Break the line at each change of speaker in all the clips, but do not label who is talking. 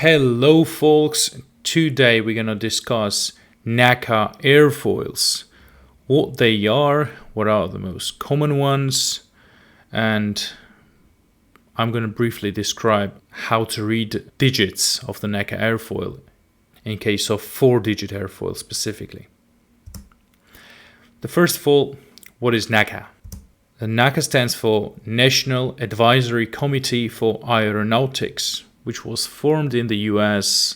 Hello folks, today we're gonna discuss NACA airfoils, what they are, what are the most common ones, and I'm gonna briefly describe how to read digits of the NACA airfoil in case of 4-digit airfoil specifically. The first of all, what is NACA? The NACA stands for National Advisory Committee for Aeronautics, which was formed in the US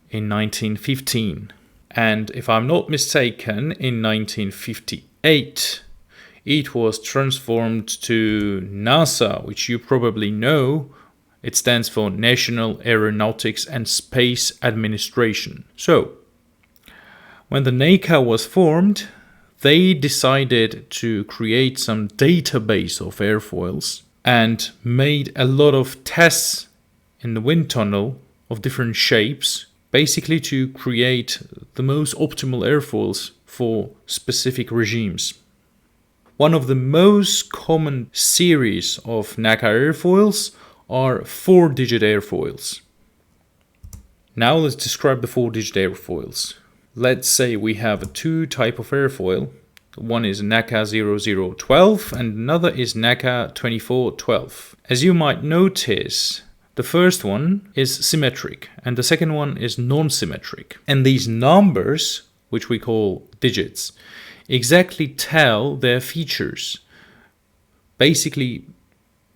in 1915. And if I'm not mistaken, in 1958, it was transformed to NASA, which you probably know. It stands for National Aeronautics and Space Administration. So, when the NACA was formed, they decided to create some database of airfoils and made a lot of tests in the wind tunnel of different shapes, basically to create the most optimal airfoils for specific regimes. One of the most common series of NACA airfoils are 4-digit airfoils. Now let's describe the 4-digit airfoils. Let's say we have two types of airfoil. One is NACA 0012 and another is NACA 2412. As you might notice, the first one is symmetric and the second one is non-symmetric. And these numbers, which we call digits, exactly tell their features. Basically,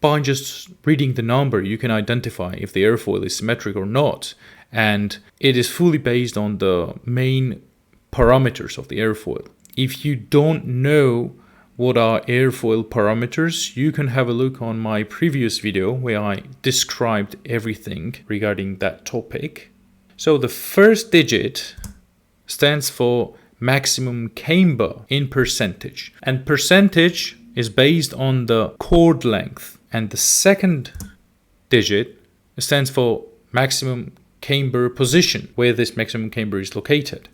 by just reading the number, you can identify if the airfoil is symmetric or not. And it is fully based on the main parameters of the airfoil. If you don't know what are airfoil parameters, you can have a look on my previous video where I described everything regarding that topic. So the first digit stands for maximum camber in percentage, and percentage is based on the chord length. And the second digit stands for maximum camber position, where this maximum camber is located.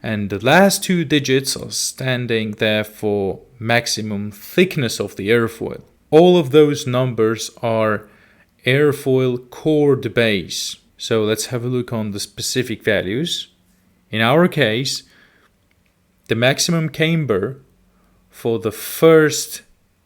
And the last two digits are standing there for maximum thickness of the airfoil. All of those numbers are airfoil chord base. So let's have a look on the specific values. In our case, the maximum camber for the first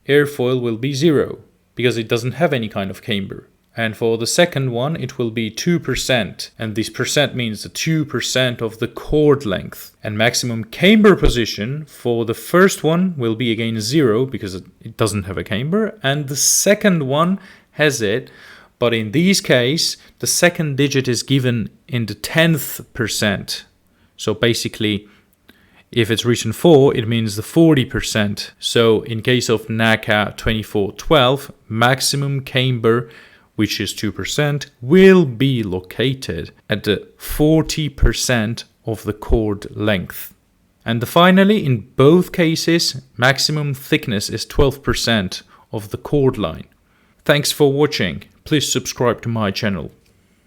airfoil will be 0 because it doesn't have any kind of camber. And for the second one, it will be 2%. And this percent means the 2% of the chord length. And maximum camber position for the first one will be again 0 because it doesn't have a camber. And the second one has it. But in this case, the second digit is given in the 10th percent. So basically, if it's written 4, it means the 40%. So in case of NACA 2412, maximum camber, which is 2%, will be located at the 40% of the chord length. And finally, in both cases, maximum thickness is 12% of the chord line. Thanks for watching. Please subscribe to my channel.